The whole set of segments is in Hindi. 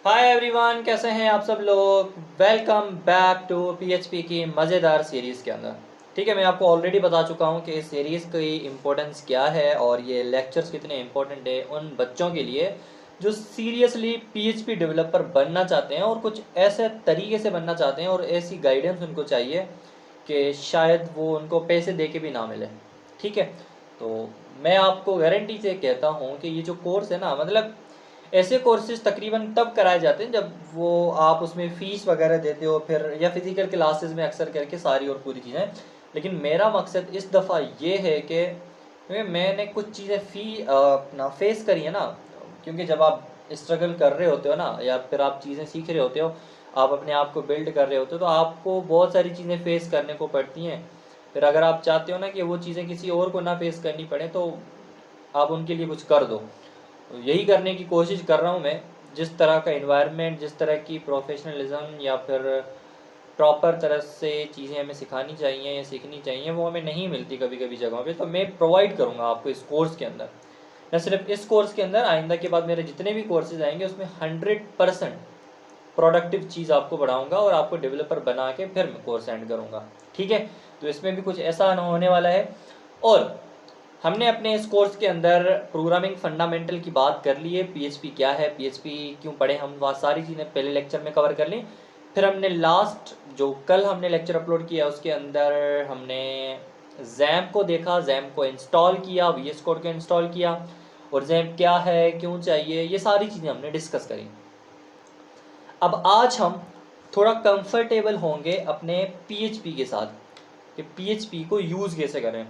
हाय एवरीवन, कैसे हैं आप सब लोग। वेलकम बैक टू पीएचपी की मज़ेदार सीरीज़ के अंदर। ठीक है, मैं आपको ऑलरेडी बता चुका हूं कि इस सीरीज़ की इम्पोर्टेंस क्या है और ये लेक्चर्स कितने इम्पोर्टेंट है उन बच्चों के लिए जो सीरियसली पीएचपी डेवलपर बनना चाहते हैं और कुछ ऐसे तरीके से बनना चाहते हैं और ऐसी गाइडेंस उनको चाहिए कि शायद वो उनको पैसे दे के भी ना मिले। ठीक है, तो मैं आपको गारंटी से कहता हूँ कि ये जो कोर्स है ना, मतलब ऐसे कोर्सेज तकरीबन तब कराए जाते हैं जब वो आप उसमें फ़ीस वगैरह देते हो फिर, या फिज़िकल क्लासेस में अक्सर करके सारी और पूरी चीज़ें। लेकिन मेरा मकसद इस दफ़ा ये है कि मैंने कुछ चीज़ें अपना फेस करी है ना। क्योंकि जब आप स्ट्रगल कर रहे होते हो ना, या फिर आप चीज़ें सीख रहे होते हो, आप अपने आप को बिल्ड कर रहे होते हो, तो आपको बहुत सारी चीज़ें फेस करने को पड़ती हैं। फिर अगर आप चाहते हो ना कि वो चीज़ें किसी और को ना फेस करनी पड़े, तो आप उनके लिए कुछ कर दो। यही करने की कोशिश कर रहा हूँ मैं। जिस तरह का इन्वायरमेंट, जिस तरह की प्रोफेशनलिज्म या फिर प्रॉपर तरह से चीज़ें हमें सिखानी चाहिए या सीखनी चाहिए, वो हमें नहीं मिलती कभी कभी जगहों पे, तो मैं प्रोवाइड करूँगा आपको इस कोर्स के अंदर। न सिर्फ इस कोर्स के अंदर, आइंदा के बाद मेरे जितने भी कोर्सेज आएंगे उसमें 100% प्रोडक्टिव चीज़ आपको बढ़ाऊंगा और आपको डेवलपर बना के फिर मैं कोर्स एंड करूँगा। ठीक है, तो इसमें भी कुछ ऐसा होने वाला है। और हमने अपने इस कोर्स के अंदर प्रोग्रामिंग फंडामेंटल की बात कर ली है। पीएचपी क्या है, पीएचपी क्यों पढ़े, हम वह सारी चीज़ें पहले लेक्चर में कवर कर ली। फिर हमने लास्ट जो कल हमने लेक्चर अपलोड किया उसके अंदर हमने जैम्प को देखा, जैम्प को इंस्टॉल किया, वीएस कोड को इंस्टॉल किया, और जैम्प क्या है, क्यों चाहिए, ये सारी चीज़ें हमने डिस्कस करी। अब आज हम थोड़ा कंफर्टेबल होंगे अपने पीएचपी के साथ कि पीएचपी को यूज़ कैसे करें,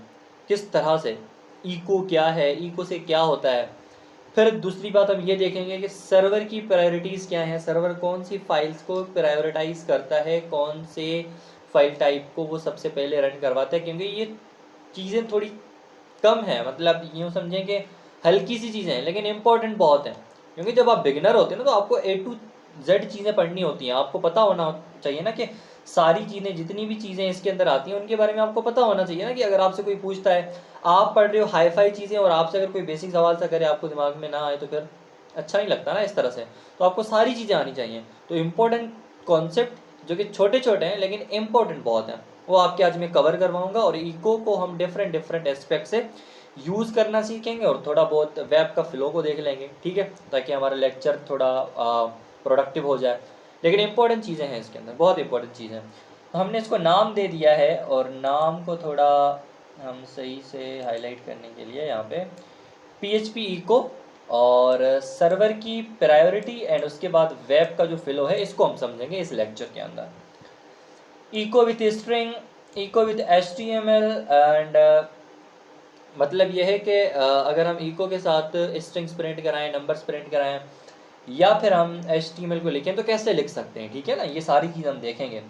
किस तरह से, इको क्या है, इको से क्या होता है। फिर दूसरी बात हम ये देखेंगे कि सर्वर की प्रायोरिटीज़ क्या हैं, सर्वर कौन सी फाइल्स को प्रायोरिटाइज करता है, कौन से फाइल टाइप को वो सबसे पहले रन करवाता है। क्योंकि ये चीज़ें थोड़ी कम है, मतलब यूँ समझें कि हल्की सी चीज़ें हैं लेकिन इम्पोर्टेंट बहुत हैं। क्योंकि जब आप बिगिनर होते हैं ना, तो आपको A to Z चीज़ें पढ़नी होती हैं। आपको पता होना चाहिए ना कि सारी चीज़ें, जितनी भी चीज़ें इसके अंदर आती हैं उनके बारे में आपको पता होना चाहिए ना। कि अगर आपसे कोई पूछता है, आप पढ़ रहे हो हाई फाई चीज़ें और आपसे अगर कोई बेसिक सवाल सा करे, आपको दिमाग में ना आए, तो फिर अच्छा नहीं लगता ना इस तरह से। तो आपको सारी चीज़ें आनी चाहिए। तो इम्पोर्टेंट कॉन्सेप्ट जो कि छोटे छोटे हैं लेकिन इम्पोर्टेंट बहुत हैं, वो आपके आज मैं कवर करवाऊंगा। और इको को हम डिफरेंट डिफरेंट एस्पेक्ट से यूज़ करना सीखेंगे और थोड़ा बहुत वेब का फ्लो को देख लेंगे। ठीक है, ताकि हमारा लेक्चर थोड़ा प्रोडक्टिव हो जाए। लेकिन इंपॉर्टेंट चीज़ें हैं इसके अंदर, बहुत इंपॉर्टेंट चीज़ें। तो हमने इसको नाम दे दिया है, और नाम को थोड़ा हम सही से हाईलाइट करने के लिए यहाँ पे पीएचपी इको और सर्वर की प्रायोरिटी एंड उसके बाद वेब का जो फ्लो है, इसको हम समझेंगे इस लेक्चर के अंदर। Echo with string, echo with HTML and मतलब यह है कि अगर हम इको के साथ स्ट्रिंग्स प्रिंट कराएं, नंबर्स प्रिंट कराएं, या फिर हम HTML को लिखें तो कैसे लिख सकते हैं। ठीक है ना, ये सारी चीज़ हम देखेंगे।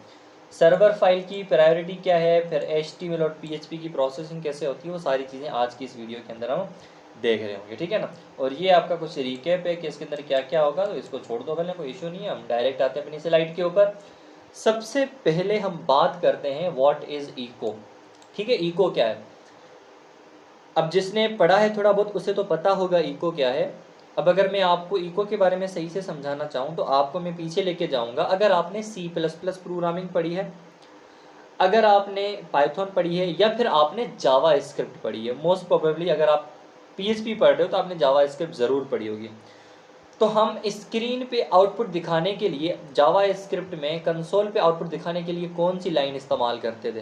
सर्वर फाइल की प्रायोरिटी क्या है, फिर HTML और PHP की प्रोसेसिंग कैसे होती है, वो सारी चीज़ें आज की इस वीडियो के अंदर हम देख रहे होंगे। ठीक है ना, और ये आपका कुछ रिकेप है कि इसके अंदर क्या क्या होगा, तो इसको छोड़ दो पहले, कोई इशू नहीं है। हम डायरेक्ट आते हैं अपनी स्लाइड के ऊपर। सबसे पहले हम बात करते हैं व्हाट इज़ इको। ठीक है, इको क्या है। अब जिसने पढ़ा है थोड़ा बहुत उसे तो पता होगा इको क्या है। अब अगर मैं आपको इको के बारे में सही से समझाना चाहूँ तो आपको मैं पीछे लेके जाऊँगा। अगर आपने C++ प्रोग्रामिंग पढ़ी है, अगर आपने पाइथन पढ़ी है, या फिर आपने जावा स्क्रिप्ट पढ़ी है, मोस्ट प्रोबेबली अगर आप PHP पढ़ रहे हो तो आपने जावा स्क्रिप्ट ज़रूर पढ़ी होगी। तो हम स्क्रीन पे आउटपुट दिखाने के लिए जावा स्क्रिप्ट में कंसोल पे आउटपुट दिखाने के लिए कौन सी लाइन इस्तेमाल करते थे,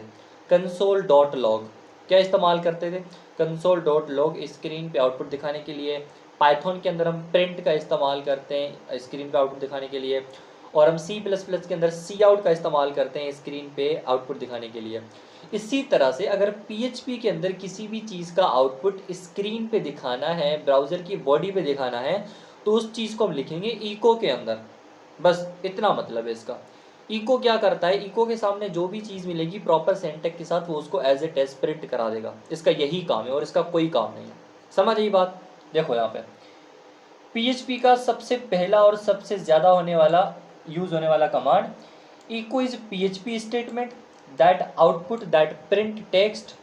कंसोल डॉट लॉग। क्या इस्तेमाल करते थे, कंसोल डॉट लॉग स्क्रीन पे आउटपुट दिखाने के लिए। पाइथन के अंदर हम प्रिंट का इस्तेमाल करते हैं स्क्रीन पे आउटपुट दिखाने के लिए, और हम C++ के अंदर सी आउट का इस्तेमाल करते हैं स्क्रीन पे आउटपुट दिखाने के लिए। इसी तरह से अगर PHP के अंदर किसी भी चीज़ का आउटपुट स्क्रीन पे दिखाना है, ब्राउज़र की बॉडी पे दिखाना है, तो उस चीज़ को हम लिखेंगे इको के अंदर। बस इतना मतलब है इसका। इको क्या करता है, इको के सामने जो भी चीज़ मिलेगी प्रॉपर सिंटैक्स के साथ वो उसको एज ए टेस्ट प्रिंट करा देगा। इसका यही काम है और इसका कोई काम नहीं है। समझ आई बात। देखो यहाँ पे PHP का सबसे पहला और सबसे ज़्यादा होने वाला यूज़ होने वाला command echo is PHP statement that output that print text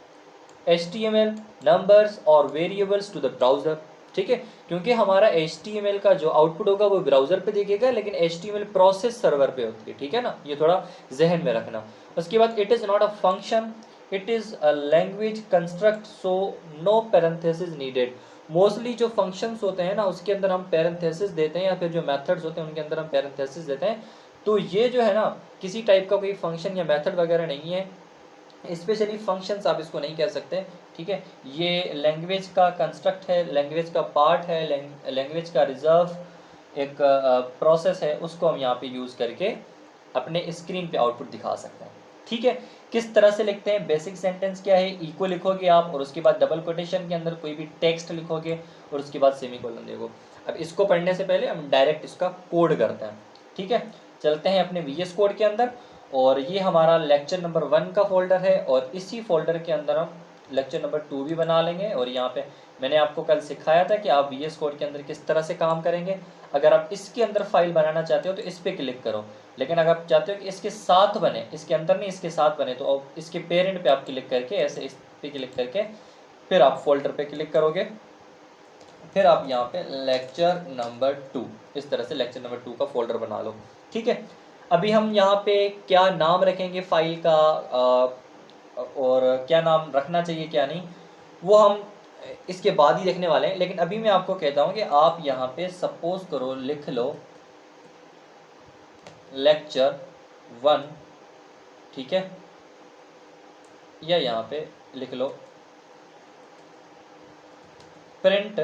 HTML numbers और वेरिएबल्स टू द ब्राउज़र। ठीक है, क्योंकि हमारा HTML का जो आउटपुट होगा वो ब्राउजर पे दिखेगा, लेकिन HTML प्रोसेस सर्वर पे होती है, ठीक है ना, ये थोड़ा जहन में रखना। उसके बाद it is not a function, it is a language construct, so no parenthesis needed. Mostly जो फंक्शंस होते हैं ना उसके अंदर हम पैरेंथेसिस देते हैं, या फिर जो मेथड्स होते हैं उनके अंदर हम पैरेंथेसिस देते हैं। तो ये जो है ना किसी टाइप का कोई फंक्शन या मेथड वगैरह नहीं है, स्पेशली फंक्शंस आप इसको नहीं कह सकते, ठीक है। ये लैंग्वेज का कंस्ट्रक्ट है, लैंग्वेज का पार्ट है, लैंग्वेज का रिजर्व एक प्रोसेस है, उसको हम यहाँ पे यूज़ करके अपने स्क्रीन पे आउटपुट दिखा सकते हैं, ठीक है। किस तरह से लिखते हैं, बेसिक सेंटेंस क्या है, इक्वल लिखोगे आप और उसके बाद डबल कोटेशन के अंदर कोई भी टेक्स्ट लिखोगे और उसके बाद सेमीकोलन देखो। अब इसको पढ़ने से पहले हम डायरेक्ट इसका कोड करते हैं, ठीक है। चलते हैं अपने VS कोड के अंदर, और ये हमारा लेक्चर नंबर 1 का फोल्डर है, और इसी फोल्डर के अंदर हम लेक्चर नंबर 2 भी बना लेंगे। और यहाँ पे मैंने आपको कल सिखाया था कि आप VS कोड के अंदर किस तरह से काम करेंगे। अगर आप इसके अंदर फाइल बनाना चाहते हो तो इस पर क्लिक करो, लेकिन अगर आप चाहते हो कि इसके साथ बने, इसके अंदर नहीं इसके साथ बने, तो आप इसके पेरेंट पे आप क्लिक करके ऐसे इस पे क्लिक करके फिर आप फोल्डर पे क्लिक करोगे, फिर आप यहाँ पे लेक्चर नंबर 2 इस तरह से लेक्चर नंबर 2 का फोल्डर बना लो, ठीक है। अभी हम यहाँ पे क्या नाम रखेंगे फाइल का, और क्या नाम रखना चाहिए क्या नहीं, वो हम इसके बाद ही देखने वाले हैं। लेकिन अभी मैं आपको कहता हूँ कि आप यहाँ पे सपोज करो लिख लो लेक्चर 1, ठीक है, या यहाँ पे लिख लो प्रिंट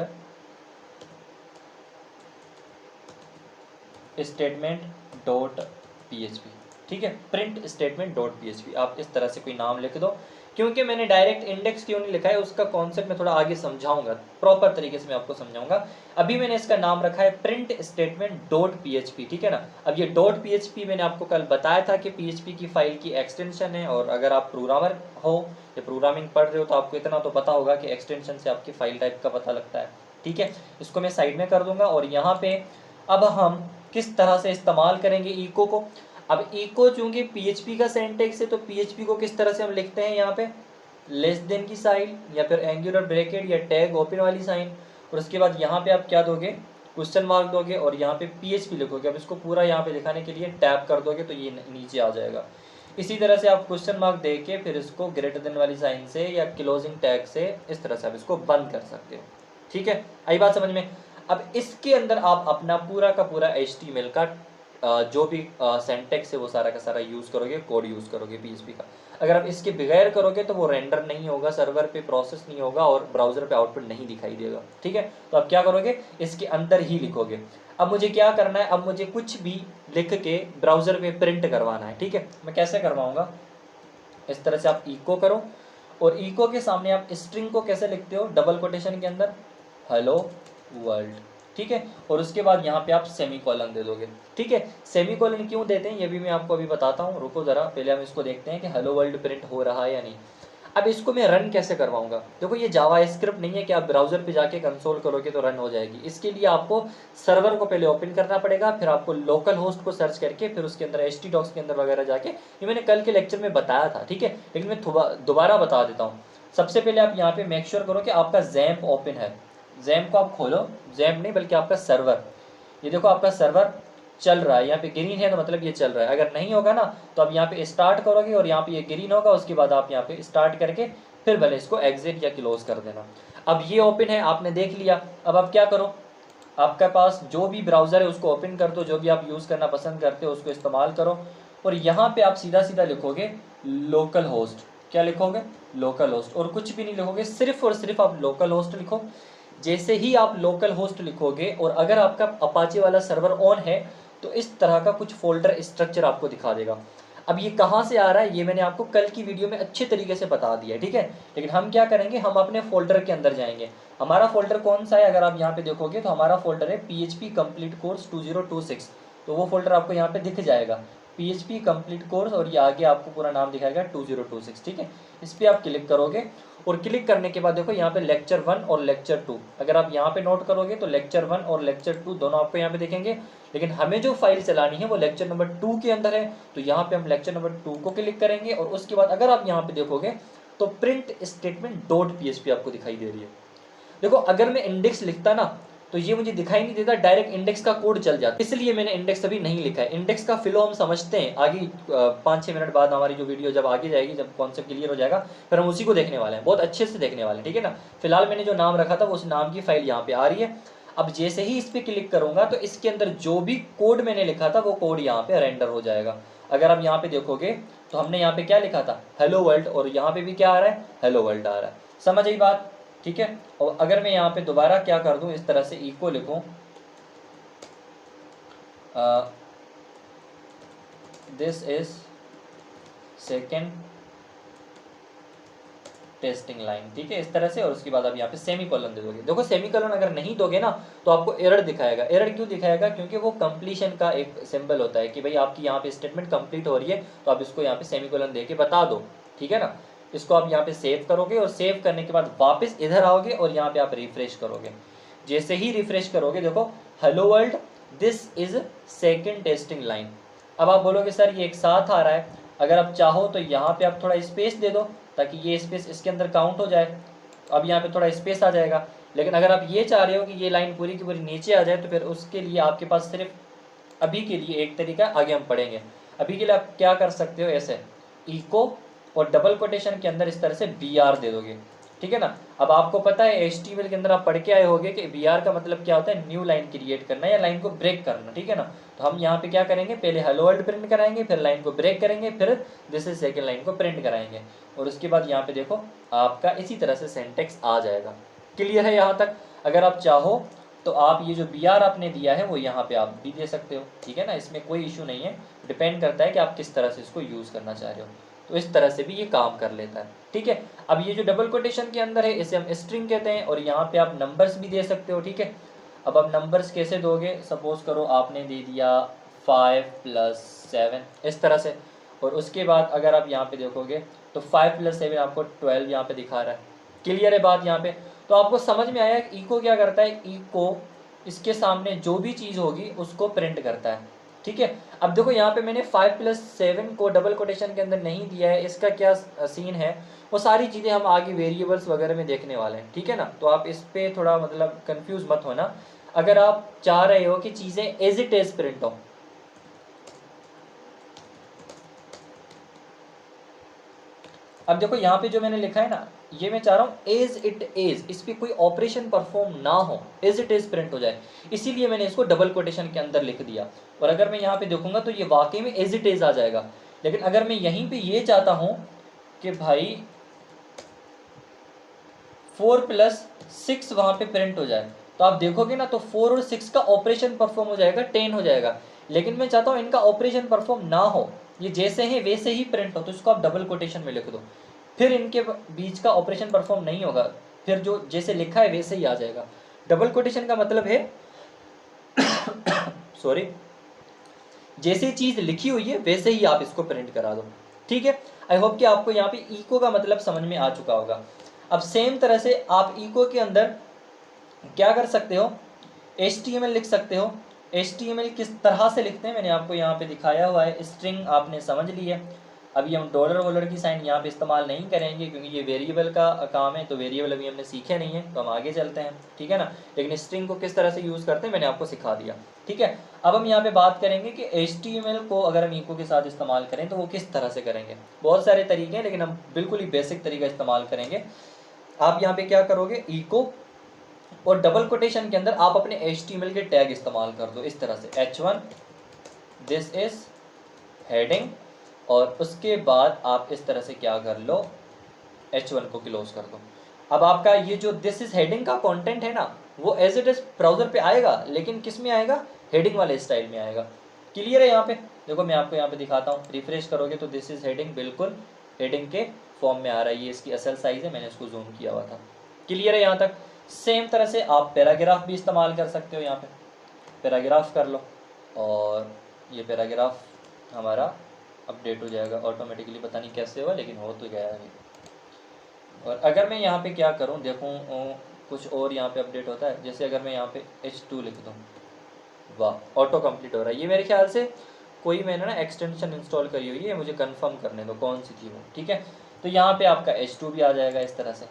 स्टेटमेंट डॉट PHP, ठीक है, प्रिंट स्टेटमेंट डॉट PHP। आप इस तरह से कोई नाम लिख दो, क्योंकि मैंने डायरेक्ट इंडेक्स क्यों नहीं लिखा है उसका कॉन्सेप्ट मैं थोड़ा आगे समझाऊंगा, प्रॉपर तरीके से मैं आपको समझाऊंगा। अभी मैंने इसका नाम रखा है प्रिंट स्टेटमेंट डॉट PHP, ठीक है ना। अब ये डॉट PHP मैंने आपको कल बताया था कि PHP की फाइल की एक्सटेंशन है, और अगर आप प्रोग्रामर हो या प्रोग्रामिंग पढ़ रहे हो तो आपको इतना तो पता होगा कि एक्सटेंशन से आपकी फाइल टाइप का पता लगता है, ठीक है। इसको मैं साइड में कर दूंगा, और यहाँ पे अब हम किस तरह से इस्तेमाल करेंगे इको को। अब इको चूंकि PHP का सिंटैक्स है, तो PHP को किस तरह से हम लिखते हैं, यहाँ पे लेस देन की साइन या फिर एंगुलर ब्रैकेट या टैग ओपन वाली साइन, और उसके बाद यहाँ पे आप क्या दोगे, क्वेश्चन मार्क दोगे, और यहाँ पे PHP लिखोगे। अब इसको पूरा यहाँ पे दिखाने के लिए टैप कर दोगे तो ये नीचे आ जाएगा। इसी तरह से आप क्वेश्चन मार्क दे के फिर इसको ग्रेटर देन वाली साइन से या क्लोजिंग टैग से इस तरह से आप इसको बंद कर सकते हो, ठीक है। आई बात समझ में। अब इसके अंदर आप अपना पूरा का पूरा HTML का जो भी सिंटैक्स है वो सारा का सारा यूज़ करोगे, कोड यूज़ करोगे PHP का। अगर आप इसके बगैर करोगे तो वो रेंडर नहीं होगा, सर्वर पे प्रोसेस नहीं होगा और ब्राउज़र पे आउटपुट नहीं दिखाई देगा, ठीक है। तो आप क्या करोगे, इसके अंदर ही लिखोगे। अब मुझे क्या करना है, अब मुझे कुछ भी लिख के ब्राउज़र पे प्रिंट करवाना है, ठीक है। मैं कैसे करवाऊँगा, इस तरह से आप इको करो, और इको के सामने आप स्ट्रिंग को कैसे लिखते हो, डबल कोटेशन के अंदर हेलो वर्ल्ड, ठीक है, और उसके बाद यहाँ पे आप सेमीकोलन दे दोगे, ठीक है। सेमीकोलन क्यों देते हैं ये भी मैं आपको अभी बताता हूँ, रुको ज़रा, पहले हम इसको देखते हैं कि हेलो वर्ल्ड प्रिंट हो रहा है या नहीं। अब इसको मैं रन कैसे करवाऊंगा, देखो ये जावा स्क्रिप्ट नहीं है कि आप ब्राउज़र पे जाके कंसोल करोगे तो रन हो जाएगी। इसके लिए आपको सर्वर को पहले ओपन करना पड़ेगा, फिर आपको लोकल होस्ट को सर्च करके फिर उसके अंदर htdocs के अंदर वगैरह जाके, ये मैंने कल के लेक्चर में बताया था, ठीक है, लेकिन मैं दोबारा बता देता हूँ। सबसे पहले आप यहाँ पे मेक श्योर करो कि आपका जैम्प ओपन है, जैम्प को आप खोलो, जैम्प नहीं बल्कि आपका सर्वर, ये देखो आपका सर्वर चल रहा है, यहाँ पे ग्रीन है तो मतलब ये चल रहा है। अगर नहीं होगा ना तो आप यहाँ पे स्टार्ट करोगे और यहाँ पे ये ग्रीन होगा, उसके बाद आप यहाँ पे स्टार्ट करके फिर भले इसको एग्जिट या क्लोज कर देना। अब ये ओपन है, आपने देख लिया। अब आप क्या करो, आपके पास जो भी ब्राउज़र है उसको ओपन कर दो, जो भी आप यूज़ करना पसंद करते हो उसको इस्तेमाल करो, और यहाँ पे आप सीधा सीधा लिखोगे लोकल होस्ट। क्या लिखोगे, लोकल होस्ट, और कुछ भी नहीं लिखोगे, सिर्फ और सिर्फ आप लोकल होस्ट लिखो। जैसे ही आप लोकल होस्ट लिखोगे और अगर आपका अपाचे वाला सर्वर ऑन है तो इस तरह का कुछ फोल्डर स्ट्रक्चर आपको दिखा देगा। अब ये कहाँ से आ रहा है ये मैंने आपको कल की वीडियो में अच्छे तरीके से बता दिया है, ठीक है। लेकिन हम क्या करेंगे, हम अपने फोल्डर के अंदर जाएंगे। हमारा फोल्डर कौन सा है, अगर आप यहाँ पे देखोगे तो हमारा फोल्डर है PHP कंप्लीट कोर्स 2026, तो वो फोल्डर आपको यहाँ पे दिख जाएगा, PHP कंप्लीट कोर्स, और ये आगे आपको पूरा नाम दिखाएगा 2026, ठीक है। इस पर आप क्लिक करोगे, और क्लिक करने के बाद देखो यहाँ पे लेक्चर 1 और लेक्चर 2, अगर आप यहाँ पे नोट करोगे तो लेक्चर 1 और लेक्चर 2 दोनों आपको यहाँ पे दिखेंगे। लेकिन हमें जो फाइल चलानी है वो लेक्चर नंबर 2 के अंदर है, तो यहाँ पे हम लेक्चर नंबर 2 को क्लिक करेंगे, और उसके बाद अगर आप यहाँ पे देखोगे तो प्रिंट स्टेटमेंट डॉट PHP आपको दिखाई दे रही है। देखो अगर मैं इंडेक्स लिखता ना तो ये मुझे दिखाई नहीं देता, डायरेक्ट इंडेक्स का कोड चल जाता, इसलिए मैंने इंडेक्स अभी नहीं लिखा है। इंडेक्स का फ्लो हम समझते हैं आगे 5-6 मिनट बाद, हमारी जो वीडियो जब आगे जाएगी, जब कॉन्सेप्ट क्लियर हो जाएगा, फिर हम उसी को देखने वाले हैं, बहुत अच्छे से देखने वाले हैं, ठीक है ना। फिलहाल मैंने जो नाम रखा था वो उस नाम की फाइल यहाँ पे आ रही है। अब जैसे ही इस पर क्लिक करूंगा तो इसके अंदर जो भी कोड मैंने लिखा था वो कोड यहाँ पे रेंडर हो जाएगा। अगर आप यहाँ पे देखोगे तो हमने यहाँ पे क्या लिखा था, हेलो वर्ल्ड, और यहाँ पे भी क्या आ रहा है, हेलो वर्ल्ड आ रहा है। समझ आई बात, ठीक है। और अगर मैं यहाँ पे दोबारा क्या कर दूं, इस तरह से इको लिखूं, this is second testing line, ठीक है, इस तरह से, और उसके बाद आप यहाँ पे सेमीकोलन दे दोगे। देखो सेमीकोलन अगर नहीं दोगे ना तो आपको एरर दिखाएगा। एरर क्यों दिखाएगा, क्योंकि वो कंप्लीशन का एक सिंबल होता है कि भाई आपकी यहाँ पे स्टेटमेंट कंप्लीट हो रही है, तो आप इसको यहाँ पे सेमीकोलन दे के बता दो, ठीक है ना। इसको आप यहाँ पे सेव करोगे और सेव करने के बाद वापस इधर आओगे और यहाँ पे आप रिफ्रेश करोगे। जैसे ही रिफ्रेश करोगे देखो hello world this is second testing line. अब आप बोलोगे सर ये एक साथ आ रहा है, अगर आप चाहो तो यहाँ पे आप थोड़ा स्पेस दे दो ताकि ये स्पेस इसके अंदर काउंट हो जाए, अब यहाँ पे थोड़ा स्पेस आ जाएगा। लेकिन अगर आप ये चाह रहे हो कि ये लाइन पूरी की पूरी नीचे आ जाए तो फिर उसके लिए आपके पास सिर्फ अभी के लिए एक तरीका आगे हम पढ़ेंगे। अभी के लिए आप क्या कर सकते हो, ऐसे इको और डबल कोटेशन के अंदर इस तरह से BR दे दोगे, ठीक है ना। अब आपको पता है HTML के अंदर आप पढ़ के आए होगे कि BR का मतलब क्या होता है, न्यू लाइन क्रिएट करना या लाइन को ब्रेक करना, ठीक है ना। तो हम यहाँ पे क्या करेंगे, पहले हेलो वर्ल्ड प्रिंट कराएंगे, फिर लाइन को ब्रेक करेंगे, फिर दिस इज सेकंड लाइन को प्रिंट कराएंगे, और उसके बाद यहाँ पे देखो आपका इसी तरह से सिंटेक्स आ जाएगा। क्लियर है यहाँ तक। अगर आप चाहो तो आप ये जो BR आपने दिया है वो यहाँ पे आप भी दे सकते हो, ठीक है ना, इसमें कोई इशू नहीं है, डिपेंड करता है कि आप किस तरह से इसको यूज़ करना चाह रहे हो। तो इस तरह से भी ये काम कर लेता है, ठीक है। अब ये जो डबल कोटेशन के अंदर है इसे हम स्ट्रिंग कहते हैं, और यहाँ पे आप नंबर्स भी दे सकते हो, ठीक है। अब आप नंबर्स कैसे दोगे, सपोज करो आपने दे दिया 5 + 7 इस तरह से, और उसके बाद अगर आप यहाँ पे देखोगे तो 5 + 7 आपको 12 यहाँ पे दिखा रहा है। क्लियर है बात यहाँ पे। तो आपको समझ में आया कि इको क्या करता है, इको इसके सामने जो भी चीज़ होगी उसको प्रिंट करता है, ठीक है। अब देखो यहाँ पे मैंने 5 + 7 को डबल कोटेशन के अंदर नहीं दिया है, इसका क्या सीन है, वो सारी चीज़ें हम आगे वेरिएबल्स वगैरह में देखने वाले हैं, ठीक है ना। तो आप इस पे थोड़ा मतलब कंफ्यूज मत होना, अगर आप चाह रहे हो कि चीज़ें एज इट इज प्रिंट हो। अब देखो यहाँ पे जो मैंने लिखा है ना, ये मैं चाह रहा हूँ एज इट इज, इस पर कोई ऑपरेशन परफॉर्म ना हो, एज इट इज प्रिंट हो जाए, इसीलिए मैंने इसको डबल कोटेशन के अंदर लिख दिया। और अगर मैं यहाँ पे देखूंगा तो ये वाकई में एज इट इज आ जाएगा। लेकिन अगर मैं यहीं पे ये चाहता हूँ कि भाई 4 + 6 वहाँ पे प्रिंट हो जाए, तो आप देखोगे ना तो 4 और 6 का ऑपरेशन परफॉर्म हो जाएगा, 10 हो जाएगा। लेकिन मैं चाहता हूँ इनका ऑपरेशन परफॉर्म ना हो, ये जैसे हैं वैसे ही प्रिंट हो, तो इसको आप डबल कोटेशन में लिख दो, फिर इनके बीच का ऑपरेशन परफॉर्म नहीं होगा, फिर जो जैसे लिखा है वैसे ही आ जाएगा। डबल कोटेशन का मतलब है सॉरी, जैसे चीज लिखी हुई है वैसे ही आप इसको प्रिंट करा दो, ठीक है। आई होप कि आपको यहाँ पे इको का मतलब समझ में आ चुका होगा। अब सेम तरह से आप इको के अंदर क्या कर सकते हो, HTML लिख सकते हो। HTML किस तरह से लिखते हैं मैंने आपको यहाँ पे दिखाया हुआ है, स्ट्रिंग आपने समझ ली है। अभी हम $$ की साइन यहाँ पे इस्तेमाल नहीं करेंगे क्योंकि ये वेरिएबल का काम है, तो वेरिएबल अभी हमने सीखे नहीं है, तो हम आगे चलते हैं, ठीक है ना। लेकिन स्ट्रिंग को किस तरह से यूज़ करते हैं मैंने आपको सिखा दिया, ठीक है। अब हम यहाँ पे बात करेंगे कि HTML को अगर हम इको के साथ इस्तेमाल करें तो वो किस तरह से करेंगे। बहुत सारे तरीके हैं लेकिन हम बिल्कुल ही बेसिक तरीका इस्तेमाल करेंगे। आप यहाँ पे क्या करोगे, इको और डबल कोटेशन के अंदर आप अपने HTML के टैग इस्तेमाल कर दो, इस तरह से H1 दिस इज हेडिंग, और उसके बाद आप इस तरह से क्या कर लो, H1 को क्लोज कर दो। अब आपका ये जो दिस इज हेडिंग का कंटेंट है ना वो एज इट इज ब्राउजर पे आएगा, लेकिन किस में आएगा, हेडिंग वाले स्टाइल में आएगा। क्लियर है यहाँ पे। देखो मैं आपको यहाँ पे दिखाता हूँ, रिफ्रेश करोगे तो दिस इज हेडिंग बिल्कुल हेडिंग के फॉर्म में आ रहा है, ये इसकी असल साइज है, मैंने इसको जूम किया हुआ था। क्लियर है यहाँ तक। सेम तरह से आप पैराग्राफ भी इस्तेमाल कर सकते हो, यहाँ पे पैराग्राफ कर लो और ये पैराग्राफ हमारा अपडेट हो जाएगा ऑटोमेटिकली, पता नहीं कैसे हुआ लेकिन हो तो गया है। और अगर मैं यहाँ पे क्या करूँ देखूँ, कुछ और यहाँ पे अपडेट होता है, जैसे अगर मैं यहाँ पे H2 लिख दूँ, वाह ऑटो कंप्लीट हो रहा है। ये मेरे ख्याल से कोई मैंने ना एक्सटेंशन इंस्टॉल करी हुई है, मुझे कंफर्म करने दो कौन सी थी वो, ठीक है। तो यहाँ पे आपका H2 भी आ जाएगा इस तरह से।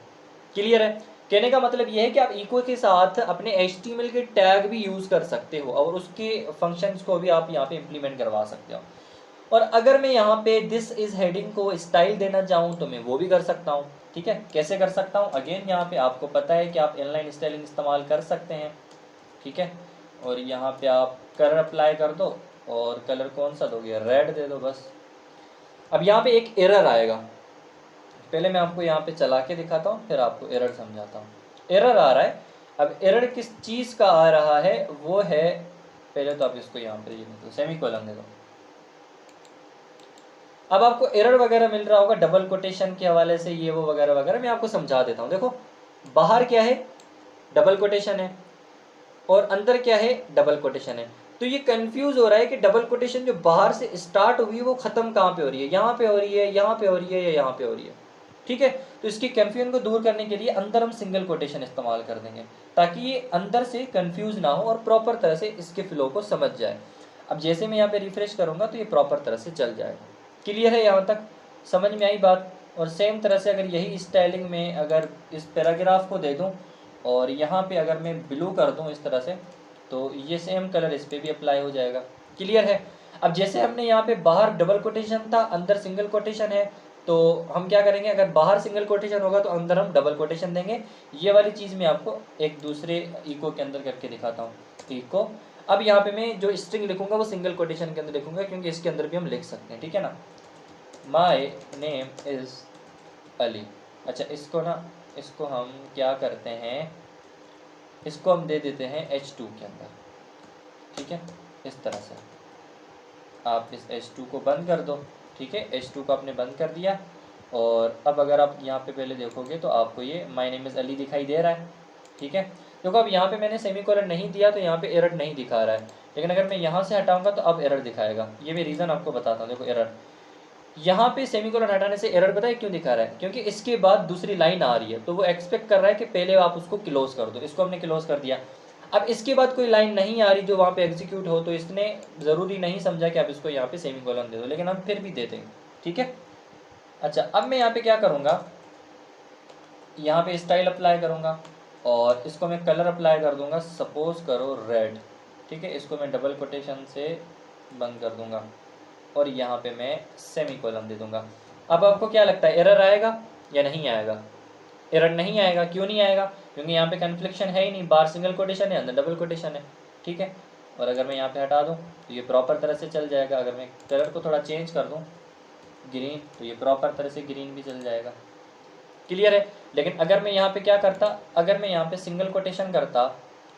क्लियर है। कहने का मतलब ये है कि आप इको के साथ अपने HTML के टैग भी यूज़ कर सकते हो और उसके फंक्शंस को भी आप यहाँ पे इम्प्लीमेंट करवा सकते हो। और अगर मैं यहाँ पे दिस इज हेडिंग को स्टाइल देना चाहूँ तो मैं वो भी कर सकता हूँ। ठीक है, कैसे कर सकता हूँ? अगेन यहाँ पे आपको पता है कि आप इनलाइन स्टाइलिंग इस्तेमाल कर सकते हैं। ठीक है, और यहाँ पे आप कलर अप्लाई कर दो और कलर कौन सा दोगे? रेड दे दो बस। अब यहाँ पे एक एरर आएगा, पहले मैं आपको यहाँ पे चला के दिखाता हूँ फिर आपको एरर समझाता हूँ। एरर आ रहा है, अब एरर किस चीज़ का आ रहा है वो है, पहले तो आप इसको यहाँ पे ये दे दो, सेमीकोलन दे दो। अब आपको एरर वगैरह मिल रहा होगा डबल कोटेशन के हवाले से, ये वो वगैरह वगैरह, मैं आपको समझा देता हूँ। देखो बाहर क्या है? डबल कोटेशन है, और अंदर क्या है? डबल कोटेशन है। तो ये कंफ्यूज हो रहा है कि डबल कोटेशन जो बाहर से स्टार्ट हुई है वो खत्म कहाँ पे हो रही है? यहाँ पे हो रही है, यहाँ पे हो रही है, या यहाँ पे हो रही है? ठीक है, तो इसकी कंफ्यूजन को दूर करने के लिए अंदर हम सिंगल कोटेशन इस्तेमाल कर देंगे ताकि ये अंदर से कंफ्यूज ना हो और प्रॉपर तरह से इसके फ्लो को समझ जाए। अब जैसे मैं यहाँ पे रिफ्रेश करूँगा तो ये प्रॉपर तरह से चल जाएगा। क्लियर है? यहाँ तक समझ में आई बात? और सेम तरह से अगर यही स्टाइलिंग में अगर इस पैराग्राफ को दे दूँ और यहाँ पे अगर मैं ब्लू कर दूँ इस तरह से, तो ये सेम कलर इस पर भी अप्लाई हो जाएगा। क्लियर है? अब जैसे हमने यहाँ पे बाहर डबल कोटेशन था, अंदर सिंगल कोटेशन है, तो हम क्या करेंगे? अगर बाहर सिंगल कोटेशन होगा तो अंदर हम डबल कोटेशन देंगे। ये वाली चीज़ मैं आपको एक दूसरे इको के अंदर करके दिखाता हूँ। इको, अब यहाँ पे मैं जो स्ट्रिंग लिखूंगा वो सिंगल कोटेशन के अंदर लिखूंगा क्योंकि इसके अंदर भी हम लिख सकते हैं। ठीक है ना? My name is Ali. अच्छा, इसको हम क्या करते हैं, इसको हम दे देते हैं H2 के अंदर। ठीक है, इस तरह से आप इस H2 को बंद कर दो। ठीक है, H2 को आपने बंद कर दिया और अब अगर आप यहाँ पे पहले देखोगे तो आपको ये माय नेम इज़ अली दिखाई दे रहा है। ठीक है, देखो अब यहाँ पे मैंने सेमीकोलन नहीं दिया तो यहाँ पे एरर नहीं दिखा रहा है, लेकिन अगर मैं यहाँ से हटाऊंगा तो अब एरर दिखाएगा। ये मैं रीज़न आपको बताता हूँ। देखो एरर, यहाँ पे सेमीकोलन हटाने से एरर पता है क्यों दिखा रहा है? क्योंकि इसके बाद दूसरी लाइन आ रही है तो वो एक्सपेक्ट कर रहा है कि पहले आप उसको क्लोज कर दो। इसको हमने क्लोज कर दिया, अब इसके बाद कोई लाइन नहीं आ रही जो वहाँ पे एग्जीक्यूट हो, तो इसने ज़रूरी नहीं समझा कि आप इसको यहाँ पे सेमीकोलन दे दो, लेकिन हम फिर भी दे देंगे। ठीक है, अच्छा अब मैं यहाँ पे क्या करूँगा, यहाँ पे स्टाइल अप्लाई करूँगा और इसको मैं कलर अप्लाई कर दूँगा, सपोज करो रेड। ठीक है, इसको मैं डबल कोटेशन से बंद कर दूँगा और यहाँ पे मैं सेमीकोलन दे दूँगा। अब आपको क्या लगता है एरर आएगा या नहीं आएगा? एरर नहीं आएगा। क्यों नहीं आएगा? क्योंकि यहाँ पे कन्फ्लिक्शन है ही नहीं, बाहर सिंगल कोटेशन है, अंदर डबल कोटेशन है। ठीक है, और अगर मैं यहाँ पे हटा दूँ तो ये प्रॉपर तरह से चल जाएगा। अगर मैं कलर को थोड़ा चेंज कर दूँ ग्रीन, तो ये प्रॉपर तरह से ग्रीन भी चल जाएगा। क्लियर है? लेकिन अगर मैं यहाँ पे क्या करता, अगर मैं यहाँ पे सिंगल कोटेशन करता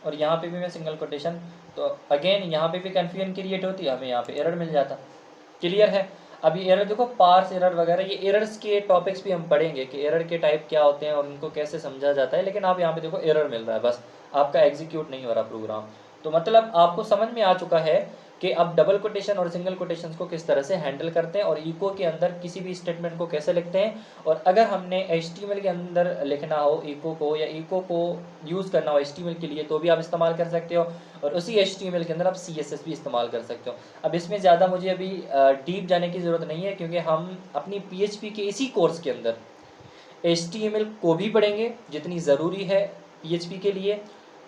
और यहाँ पे भी मैं सिंगल कोटेशन, तो अगेन यहाँ पे भी कन्फ्यूजन क्रिएट होती है, हमें यहाँ पे एरर मिल जाता। क्लियर है? अभी एरर देखो, पार्स एरर वगैरह, ये एरर्स के टॉपिक्स भी हम पढ़ेंगे कि एरर के टाइप क्या होते हैं और उनको कैसे समझा जाता है। लेकिन आप यहाँ पे देखो एरर मिल रहा है, बस आपका एग्जीक्यूट नहीं हो रहा प्रोग्राम। तो मतलब आपको समझ में आ चुका है कि अब डबल कोटेशन और सिंगल कोटेशंस को किस तरह से हैंडल करते हैं और इको के अंदर किसी भी स्टेटमेंट को कैसे लिखते हैं। और अगर हमने HTML के अंदर लिखना हो इको को, या इको को यूज़ करना हो HTML के लिए, तो भी आप इस्तेमाल कर सकते हो। और उसी HTML के अंदर आप CSS भी इस्तेमाल कर सकते हो। अब इसमें ज़्यादा मुझे अभी डीप जाने की ज़रूरत नहीं है क्योंकि हम अपनी PHP के इसी कोर्स के अंदर HTML को भी पढ़ेंगे जितनी ज़रूरी है PHP के लिए,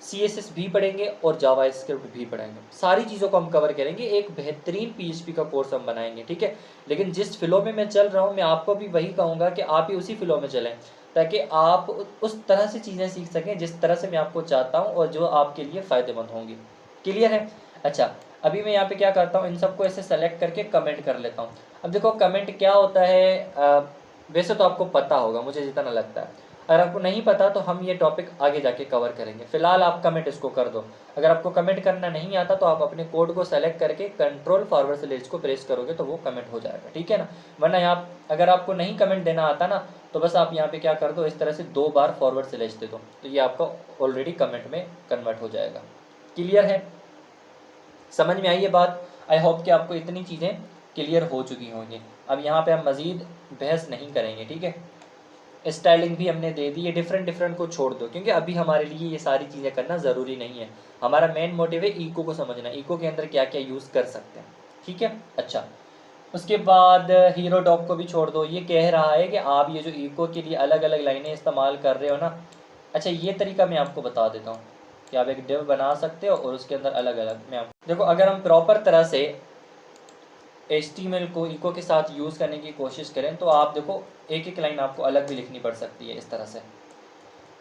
CSS भी पढ़ेंगे और जावास्क्रिप्ट भी पढ़ेंगे। सारी चीज़ों को हम कवर करेंगे, एक बेहतरीन PHP का कोर्स हम बनाएंगे। ठीक है, लेकिन जिस फ्लो में मैं चल रहा हूँ मैं आपको भी वही कहूँगा कि आप ही उसी फ्लो में चलें ताकि आप उस तरह से चीज़ें सीख सकें जिस तरह से मैं आपको चाहता हूँ और जो आपके लिए फ़ायदेमंद होंगी। क्लियर है? अच्छा, अभी मैं यहाँ पे क्या करता हूँ, इन सबको ऐसे सेलेक्ट करके कमेंट कर लेता हूँ। अब देखो कमेंट क्या होता है, वैसे तो आपको पता होगा मुझे जितना लगता है। अगर आपको नहीं पता तो हम ये टॉपिक आगे जाके कवर करेंगे। फिलहाल आप कमेंट इसको कर दो। अगर आपको कमेंट करना नहीं आता तो आप अपने कोड को सेलेक्ट करके कंट्रोल फॉरवर्ड स्लैश को प्रेस करोगे तो वो कमेंट हो जाएगा। ठीक है ना? वरना यहाँ अगर आपको नहीं कमेंट देना आता ना तो बस आप यहाँ पे क्या कर दो, इस तरह से 2 बार फॉरवर्ड स्लैश दे दो तो ये आपका ऑलरेडी कमेंट में कन्वर्ट हो जाएगा। क्लियर है? समझ में आई ये बात? आई होप कि आपको इतनी चीज़ें क्लियर हो चुकी होंगी। अब यहाँ पे हम मज़ीद बहस नहीं करेंगे। ठीक है, स्टाइलिंग भी हमने दे दी है, डिफरेंट को छोड़ दो क्योंकि अभी हमारे लिए ये सारी चीज़ें करना ज़रूरी नहीं है। हमारा मेन मोटिव है इको को समझना, इको के अंदर क्या क्या यूज़ कर सकते हैं। ठीक है, अच्छा उसके बाद हीरो डॉग को भी छोड़ दो। ये कह रहा है कि आप ये जो इको के लिए अलग अलग लाइनें इस्तेमाल कर रहे हो ना, अच्छा ये तरीका मैं आपको बता देता हूँ कि आप एक डिव बना सकते हो और उसके अंदर अलग अलग मैं आप देखो, अगर हम प्रॉपर तरह से HTML को इको के साथ यूज़ करने की कोशिश करें तो आप देखो एक एक लाइन आपको अलग भी लिखनी पड़ सकती है इस तरह से।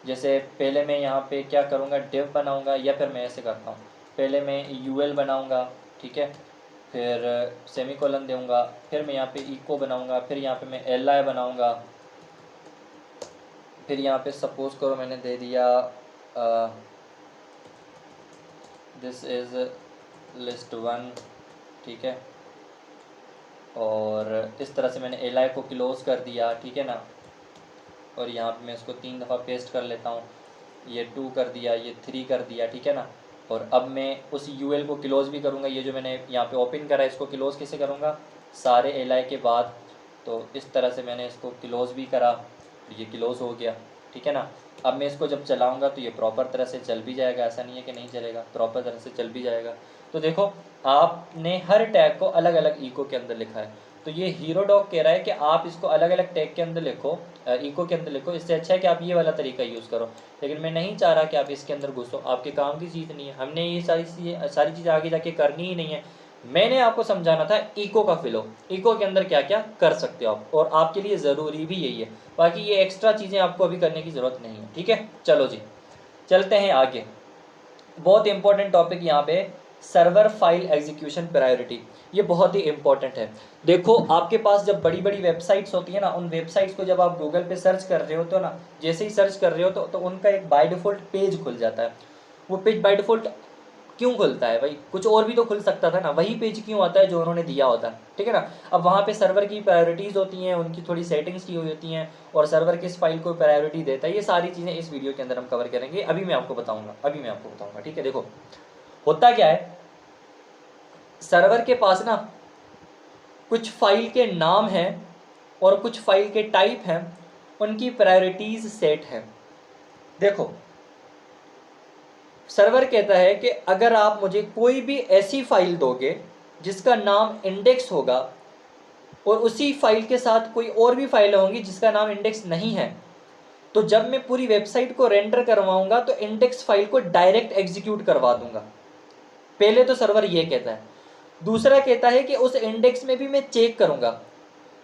जैसे पहले मैं यहाँ पे क्या करूँगा, डिव बनाऊँगा, या फिर मैं ऐसे करता हूँ, पहले मैं UL बनाऊँगा, ठीक है, फिर सेमीकोलन दूँगा, फिर मैं यहाँ पे इको बनाऊँगा, फिर यहाँ पे मैं LI बनाऊँगा, फिर यहाँ पे सपोज करो मैंने दे दिया दिस इज़ लिस्ट 1, ठीक है, और इस तरह से मैंने LI को क्लोज़ कर दिया, ठीक है ना, और यहाँ पे मैं इसको 3 दफ़ा पेस्ट कर लेता हूँ, ये 2 कर दिया, ये 3 कर दिया, ठीक है ना, और अब मैं उस UL को क्लोज़ भी करूँगा। ये जो मैंने यहाँ पे ओपन करा है इसको क्लोज़ कैसे करूँगा, सारे LI के बाद, तो इस तरह से मैंने इसको क्लोज़ भी करा, ये क्लोज़ हो गया, ठीक है ना। अब मैं इसको जब चलाऊँगा तो ये प्रॉपर तरह से चल भी जाएगा, ऐसा नहीं है कि नहीं चलेगा, प्रॉपर तरह से चल भी जाएगा। तो देखो आपने हर टैग को अलग अलग इको के अंदर लिखा है, तो ये हीरो डॉग कह रहा है कि आप इसको अलग अलग टैग के अंदर लिखो, इको के अंदर लिखो, इससे अच्छा है कि आप ये वाला तरीका यूज़ करो। लेकिन मैं नहीं चाह रहा कि आप इसके अंदर घुसो, आपके काम की चीज़ नहीं है, हमने ये सारी चीज़ें आगे जाके करनी ही नहीं है। मैंने आपको समझाना था इको का फ्लो, इको के अंदर क्या क्या कर सकते हो आप, और आपके लिए ज़रूरी भी यही है। बाकी ये एक्स्ट्रा चीज़ें आपको अभी करने की ज़रूरत नहीं है, ठीक है। चलो जी चलते हैं आगे। बहुत इंपॉर्टेंट टॉपिक यहाँ पे, सर्वर फाइल एग्जीक्यूशन प्रायोरिटी, ये बहुत ही इंपॉर्टेंट है। देखो आपके पास जब बड़ी बड़ी वेबसाइट्स होती है ना, उन वेबसाइट्स को जब आप गूगल पे सर्च कर रहे हो तो ना, जैसे ही सर्च कर रहे हो तो उनका एक बाय डिफ़ॉल्ट पेज खुल जाता है। वो पेज बाय डिफ़ॉल्ट क्यों खुलता है भाई, कुछ और भी तो खुल सकता था ना, वही पेज क्यों आता है जो उन्होंने दिया होता है, ठीक है ना। अब वहाँ पे सर्वर की प्रायोरिटीज़ होती हैं, उनकी थोड़ी सेटिंग्स की हुई होती हैं, और सर्वर किस फाइल को प्रायोरिटी देता है, ये सारी चीज़ें इस वीडियो के अंदर हम कवर करेंगे। अभी मैं आपको बताऊँगा, ठीक है। देखो होता क्या है, सर्वर के पास ना कुछ फाइल के नाम हैं और कुछ फाइल के टाइप हैं, उनकी प्रायोरिटीज़ सेट है। देखो सर्वर कहता है कि अगर आप मुझे कोई भी ऐसी फाइल दोगे जिसका नाम इंडेक्स होगा और उसी फाइल के साथ कोई और भी फाइल होंगी जिसका नाम इंडेक्स नहीं है, तो जब मैं पूरी वेबसाइट को रेंडर करवाऊंगा तो इंडेक्स फाइल को डायरेक्ट एग्जीक्यूट करवा दूंगा। पहले तो सर्वर ये कहता है। दूसरा कहता है कि उस इंडेक्स में भी मैं चेक करूंगा,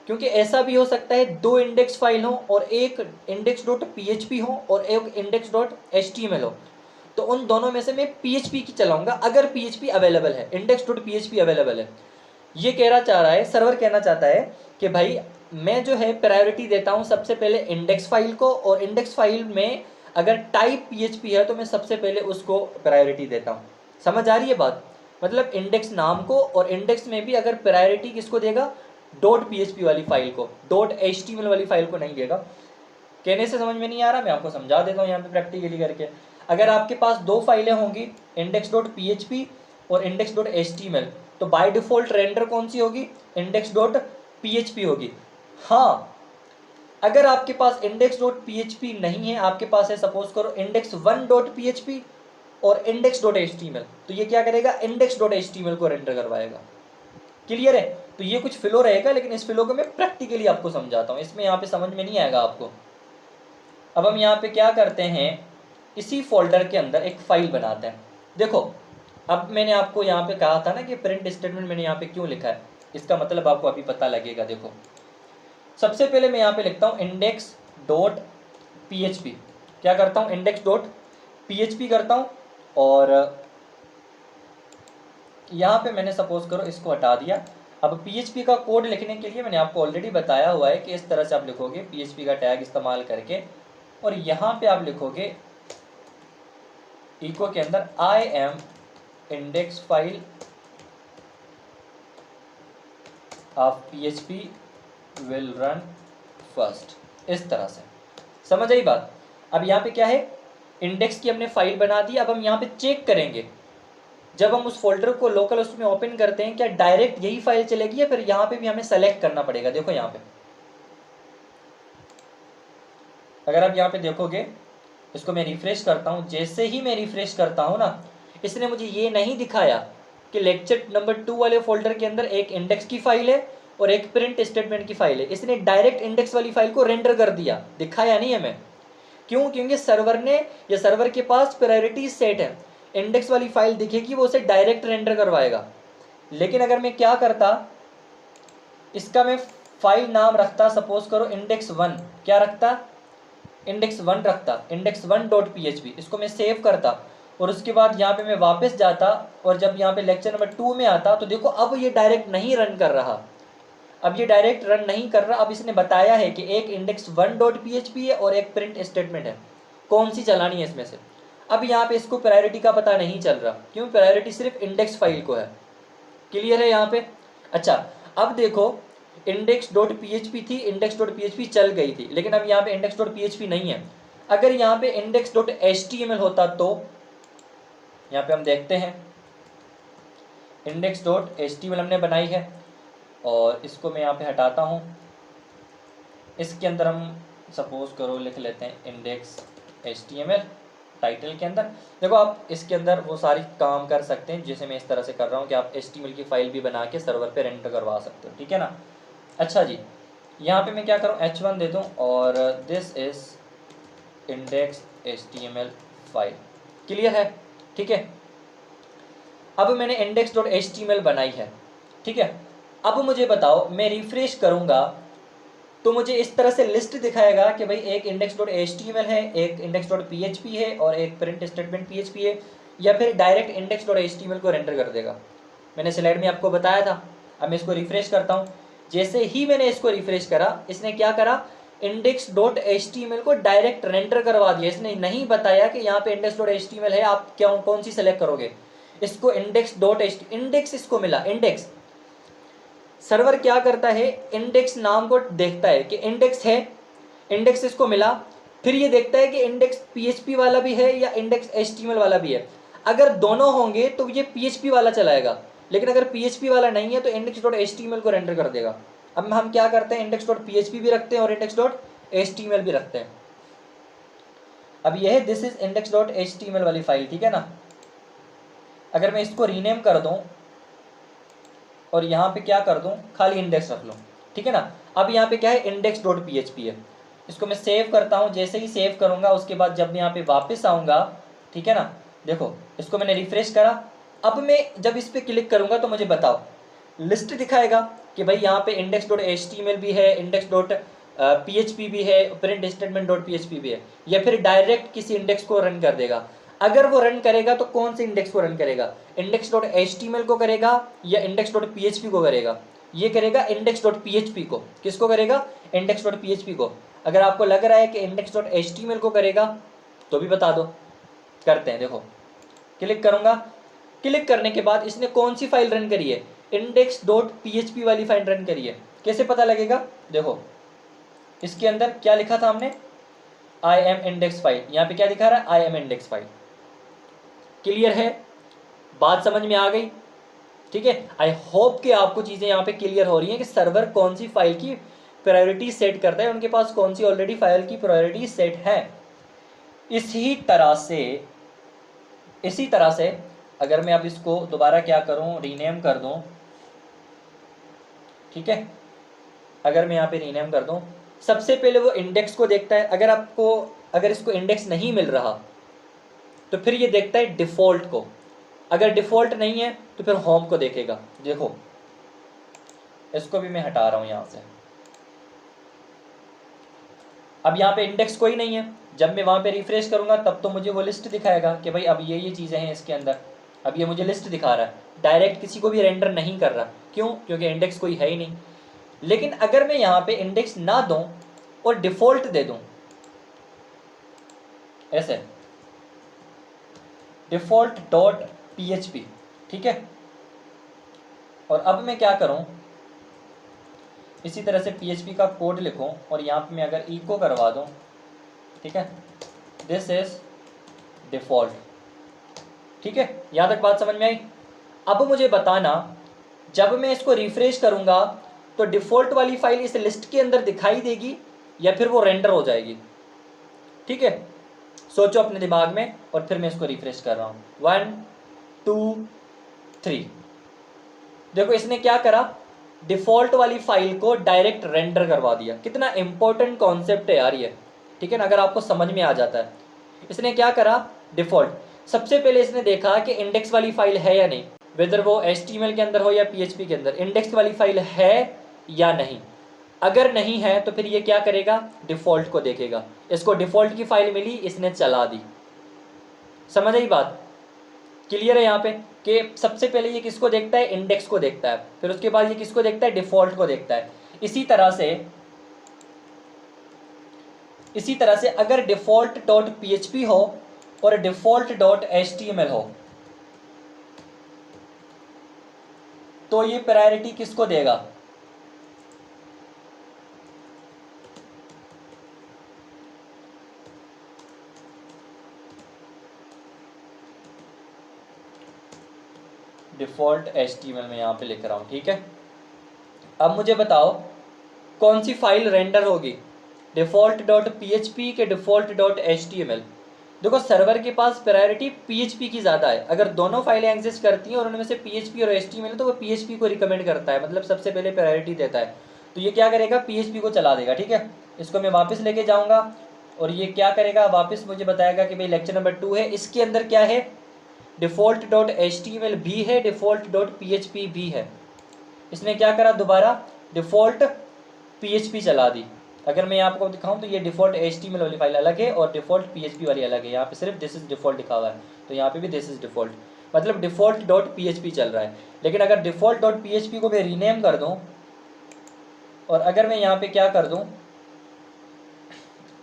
क्योंकि ऐसा भी हो सकता है दो इंडेक्स फाइल हो और एक index.php हो और एक index.html हो, तो उन दोनों में से मैं PHP की चलाऊंगा अगर PHP अवेलेबल है, index.php अवेलेबल है। ये चाह रहा है, सर्वर कहना चाहता है कि भाई मैं जो है प्रायोरिटी देता हूं सबसे पहले इंडेक्स फाइल को, और इंडेक्स फाइल में अगर टाइप PHP है तो मैं सबसे पहले उसको प्रायोरिटी देता हूं। समझ आ रही है बात, मतलब इंडेक्स नाम को, और इंडेक्स में भी अगर प्रायोरिटी किसको देगा, .php वाली फाइल को, .html वाली फाइल को नहीं देगा। कहने से समझ में नहीं आ रहा, मैं आपको समझा देता हूँ यहाँ पे प्रैक्टिकली करके। अगर आपके पास दो फाइलें होंगी, index.php और index.html, तो बाय डिफॉल्ट रेंडर कौन सी होगी, index.php होगी। हाँ अगर आपके पास index.php नहीं है, आपके पास है सपोज करो index1.php और index.html, तो ये क्या करेगा, index.html को रेंडर करवाएगा। क्लियर है। तो ये कुछ फ्लो रहेगा, लेकिन इस फ्लो को मैं प्रैक्टिकली आपको समझाता हूँ, इसमें यहाँ पे समझ में नहीं आएगा आपको। अब हम यहाँ पे क्या करते हैं, इसी फोल्डर के अंदर एक फाइल बनाते हैं। देखो अब मैंने आपको यहाँ पे कहा था ना कि प्रिंट स्टेटमेंट मैंने यहाँ पे क्यों लिखा है, इसका मतलब आपको अभी पता लगेगा। देखो सबसे पहले मैं यहाँ पे लिखता हूँ index.php, क्या करता हूँ, index.php करता हूँ, और यहाँ पे मैंने सपोज करो इसको हटा दिया। अब PHP का कोड लिखने के लिए मैंने आपको ऑलरेडी बताया हुआ है कि इस तरह से आप लिखोगे PHP का टैग इस्तेमाल करके, और यहाँ पे आप लिखोगे इको के अंदर I am index file of PHP will run first, इस तरह से। समझ आई बात। अब यहाँ पे क्या है, इंडेक्स की हमने फाइल बना दी। अब हम यहाँ पे चेक करेंगे, जब हम उस फोल्डर को लोकल उसमें ओपन करते हैं क्या डायरेक्ट यही फाइल चलेगी या फिर यहाँ पे भी हमें सेलेक्ट करना पड़ेगा। देखो यहाँ पे अगर आप यहाँ पे देखोगे, इसको मैं रिफ्रेश करता हूँ, जैसे ही मैं रिफ्रेश करता हूँ ना, इसने मुझे ये नहीं दिखाया कि लेक्चर नंबर 2 वाले फोल्डर के अंदर एक इंडेक्स की फाइल है और एक प्रिंट स्टेटमेंट की फाइल है। इसने डायरेक्ट इंडेक्स वाली फाइल को रेंडर कर दिया, दिखाया नहीं हमें। क्यों? क्योंकि सर्वर ने या सर्वर के पास प्रायोरिटी सेट है, इंडेक्स वाली फाइल दिखेगी वो उसे डायरेक्ट रेंडर करवाएगा। लेकिन अगर मैं क्या करता, इसका मैं फाइल नाम रखता, सपोज करो index1, क्या रखता, index1 रखता, index1.php, इसको मैं सेव करता और उसके बाद यहाँ पे मैं वापस जाता और जब यहाँ पे लेक्चर नंबर 2 में आता तो देखो अब ये डायरेक्ट नहीं रन कर रहा, अब ये डायरेक्ट रन नहीं कर रहा। अब इसने बताया है कि एक index1.php है और एक प्रिंट स्टेटमेंट है, कौन सी चलानी है इसमें से। अब यहाँ पे इसको प्रायोरिटी का पता नहीं चल रहा, क्यों? प्रायोरिटी सिर्फ इंडेक्स फाइल को है। क्लियर है यहाँ पे? अच्छा, अब देखो index.php थी, index.php चल गई थी, लेकिन अब यहाँ पे index.php नहीं है। अगर यहाँ पे index.html होता तो यहाँ पे हम देखते हैं, index.html हमने बनाई है और इसको मैं यहाँ पे हटाता हूँ। इसके अंदर हम सपोज करो लिख लेते हैं index.html टाइटल के अंदर। देखो आप इसके अंदर वो सारी काम कर सकते हैं जैसे मैं इस तरह से कर रहा हूँ कि आप HTML की फाइल भी बना के सर्वर पे रेंडर करवा सकते हो, ठीक है ना। अच्छा जी, यहाँ पे मैं क्या करूँ, h1 दे दूँ और this is index.html file. Clear है? ठीक है। अब मैंने index.html बनाई है, ठीक है। अब मुझे बताओ, मैं रिफ्रेश करूँगा तो मुझे इस तरह से लिस्ट दिखाएगा कि भाई एक index.html है, एक index.php है और एक प्रिंट स्टेटमेंट php है, या फिर डायरेक्ट index.html को रेंडर कर देगा। मैंने स्लाइड में आपको बताया था। अब मैं इसको रिफ्रेश करता हूँ। जैसे ही मैंने इसको रिफ्रेश करा, इसने क्या करा, index.html को डायरेक्ट रेंडर करवा दिया। इसने नहीं बताया कि यहाँ पे index.html है, आप क्या कौन सी सेलेक्ट करोगे। इसको index इसको मिला, इंडेक्स। सर्वर क्या करता है, इंडेक्स नाम को देखता है कि इंडेक्स है, इंडेक्स इसको मिला, फिर ये देखता है कि इंडेक्स पीएचपी वाला भी है या इंडेक्स एचटीएमएल वाला भी है। अगर दोनों होंगे तो ये पीएचपी वाला चलाएगा, लेकिन अगर पीएचपी वाला नहीं है तो index.html को रेंडर कर देगा। अब हम क्या करते हैं, index.php भी रखते हैं और index.html भी रखते हैं। अब यह है दिस इज index.html वाली फाइल, ठीक है ना। अगर मैं इसको रीनेम कर दूं और यहाँ पे क्या कर दूं, खाली इंडेक्स रख लो, ठीक है ना। अब यहाँ पे क्या है, index.php है। इसको मैं सेव करता हूँ। जैसे ही सेव करूँगा उसके बाद जब मैं यहाँ पे वापस आऊँगा, ठीक है ना, देखो इसको मैंने रिफ्रेश करा। अब मैं जब इस पर क्लिक करूँगा तो मुझे बताओ, लिस्ट दिखाएगा कि भाई यहाँ पे index.html भी है, index.php भी है, प्रिंट स्टेटमेंट.php भी है, या फिर डायरेक्ट किसी इंडेक्स को रन कर देगा। अगर वो रन करेगा तो कौन से इंडेक्स को रन करेगा, index.html को करेगा या index.php को करेगा। ये करेगा index.php को। किसको करेगा, index.php को। अगर आपको लग रहा है कि index.html को करेगा तो भी बता दो, करते हैं। देखो क्लिक करूंगा, क्लिक करने के बाद इसने कौन सी फाइल रन करी है, index.php वाली फाइल रन करी है। कैसे पता लगेगा, देखो इसके अंदर क्या लिखा था हमने, आई एम इंडेक्स फाइल। यहाँ पे क्या दिखा रहा है, I am index file. Clear है, बात समझ में आ गई? ठीक है, आई होप कि आपको चीजें यहाँ पे क्लियर हो रही हैं कि सर्वर कौन सी फाइल की प्रायोरिटी सेट करता है, उनके पास कौन सी ऑलरेडी फाइल की प्रायोरिटी सेट है। इसी तरह से अगर मैं अब इसको दोबारा क्या करूं, रीनेम कर दूं, ठीक है। अगर मैं यहाँ पे रीनेम कर दूं, सबसे पहले वो इंडेक्स को देखता है। अगर इसको इंडेक्स नहीं मिल रहा तो फिर ये देखता है डिफॉल्ट को। अगर डिफॉल्ट नहीं है तो फिर होम को देखेगा। देखो इसको भी मैं हटा रहा हूं यहां से। अब यहाँ पे इंडेक्स कोई नहीं है। जब मैं वहां पे रिफ्रेश करूंगा तब तो मुझे वो लिस्ट दिखाएगा कि भाई अब ये चीजें हैं इसके अंदर। अब ये मुझे लिस्ट दिखा रहा है, डायरेक्ट किसी को भी रेंडर नहीं कर रहा। क्यों? क्योंकि इंडेक्स कोई है ही नहीं। लेकिन अगर मैं यहाँ पे इंडेक्स ना दूं और डिफॉल्ट दे दूं, ऐसे default.php, ठीक है। और अब मैं क्या करूं, इसी तरह से php का कोड लिखूं और यहाँ पे मैं अगर इको करवा दूं, ठीक है, दिस इज डिफॉल्ट, ठीक है। यहाँ तक बात समझ में आई? अब मुझे बताना, जब मैं इसको रिफ्रेश करूंगा तो डिफॉल्ट वाली फाइल इस लिस्ट के अंदर दिखाई देगी या फिर वो रेंडर हो जाएगी। ठीक है, सोचो अपने दिमाग में और फिर मैं इसको रिफ्रेश कर रहा हूं। 1 2 3, देखो इसने क्या करा, डिफॉल्ट वाली फाइल को डायरेक्ट रेंडर करवा दिया। कितना इंपॉर्टेंट कॉन्सेप्ट है यार ये। ठीक है ना, अगर आपको समझ में आ जाता है। इसने क्या करा, डिफ़ॉल्ट सबसे पहले इसने देखा कि इंडेक्स वाली फाइल है या नहीं, वेदर वो HTML के अंदर हो या PHP के अंदर, इंडेक्स वाली फाइल है या नहीं। अगर नहीं है तो फिर ये क्या करेगा, डिफ़ॉल्ट को देखेगा। इसको डिफ़ॉल्ट की फाइल मिली, इसने चला दी। समझ आई बात, क्लियर है यहाँ पे कि सबसे पहले ये किसको देखता है, इंडेक्स को देखता है, फिर उसके बाद ये किसको देखता है, डिफ़ॉल्ट को देखता है। इसी तरह से अगर default.php हो और default.html हो तो ये प्रायोरिटी किसको देगा, डिफ़ॉल्ट HTML में यहाँ पे लिख रहा हूँ, ठीक है। अब मुझे बताओ कौन सी फाइल रेंडर होगी, default.php के default.html। देखो सर्वर के पास प्रायोरिटी PHP की ज़्यादा है। अगर दोनों फाइलें एग्जिस्ट करती हैं और उनमें से PHP और HTML तो वो PHP को रिकमेंड करता है, मतलब सबसे पहले प्रायोरिटी देता है। तो ये क्या करेगा, PHP को चला देगा, ठीक है। इसको मैं वापस लेके जाऊँगा और ये क्या करेगा, वापस मुझे बताएगा कि भाई लेक्चर नंबर 2 है, इसके अंदर क्या है, default.html भी है, default.php भी है। इसने क्या करा, दोबारा डिफ़ॉल्ट PHP चला दी। अगर मैं आपको दिखाऊं तो ये डिफ़ॉल्ट HTML वाली फाइल अलग है और डिफ़ॉल्ट PHP वाली अलग है। यहाँ पे सिर्फ दिस इज डिफ़ॉल्ट लिखा हुआ है, तो यहाँ पे भी दिस इज डिफ़ॉल्ट, मतलब default.php चल रहा है। लेकिन अगर default.php को मैं रीनेम कर दूं और अगर मैं यहाँ पे क्या कर दूं,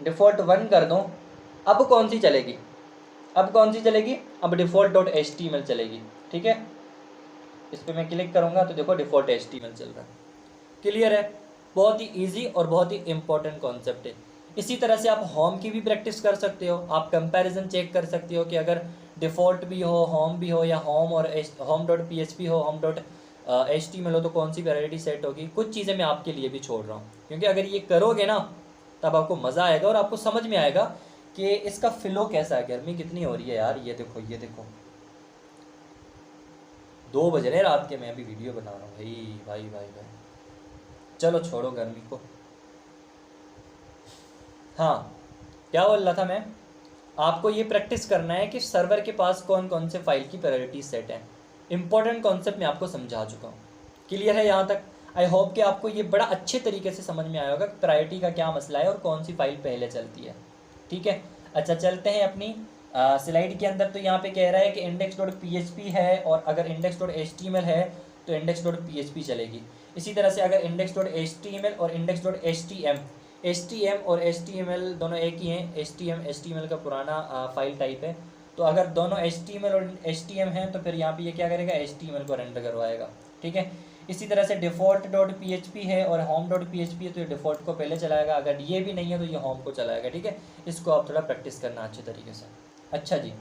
default1 कर दूं, अब कौन सी चलेगी, अब default.html चलेगी, ठीक है। इस पर मैं क्लिक करूंगा तो देखो डिफ़ॉल्ट HTML चल रहा है। क्लियर है, बहुत ही इजी और बहुत ही इंपॉर्टेंट कॉन्सेप्ट है। इसी तरह से आप होम की भी प्रैक्टिस कर सकते हो, आप कंपैरिजन चेक कर सकते हो कि अगर डिफ़ॉल्ट भी हो, होम भी हो, या होम और home.php हो, home.html हो, तो कौन सी प्रायोरिटी सेट होगी। कुछ चीज़ें मैं आपके लिए भी छोड़ रहा हूँ, क्योंकि अगर ये करोगे ना तब आपको मज़ा आएगा और आपको समझ में आएगा कि इसका फ्लो कैसा है। गर्मी कितनी हो रही है यार, ये देखो 2 बज रहे रात के, मैं अभी वीडियो बना रहा हूँ भाई। चलो छोड़ो गर्मी को। हाँ, क्या बोल रहा था मैं, आपको ये प्रैक्टिस करना है कि सर्वर के पास कौन कौन से फाइल की प्रायोरिटी सेट है। इंपॉर्टेंट कॉन्सेप्ट मैं आपको समझा चुका हूँ, क्लियर है यहाँ तक। आई होप कि आपको ये बड़ा अच्छे तरीके से समझ में आया होगा कि प्रायोरिटी का क्या मसला है और कौन सी फाइल पहले चलती है, ठीक है। अच्छा चलते हैं अपनी स्लाइड के अंदर। तो यहाँ पे कह रहा है कि index.php है और अगर index.html है तो index.php चलेगी। इसी तरह से अगर index.html और index.htm और HTML दोनों एक ही हैं, HTML का पुराना फाइल टाइप है, तो अगर दोनों HTML और HTM हैं तो फिर यहाँ पे ये क्या करेगा, HTML को रेंडर करवाएगा, ठीक है। इसी तरह से default.php है और home.php है तो ये डिफ़ॉल्ट को पहले चलाएगा, अगर ये भी नहीं है तो ये होम को चलाएगा, ठीक है। इसको आप थोड़ा प्रैक्टिस करना अच्छे तरीके से। अच्छा जी,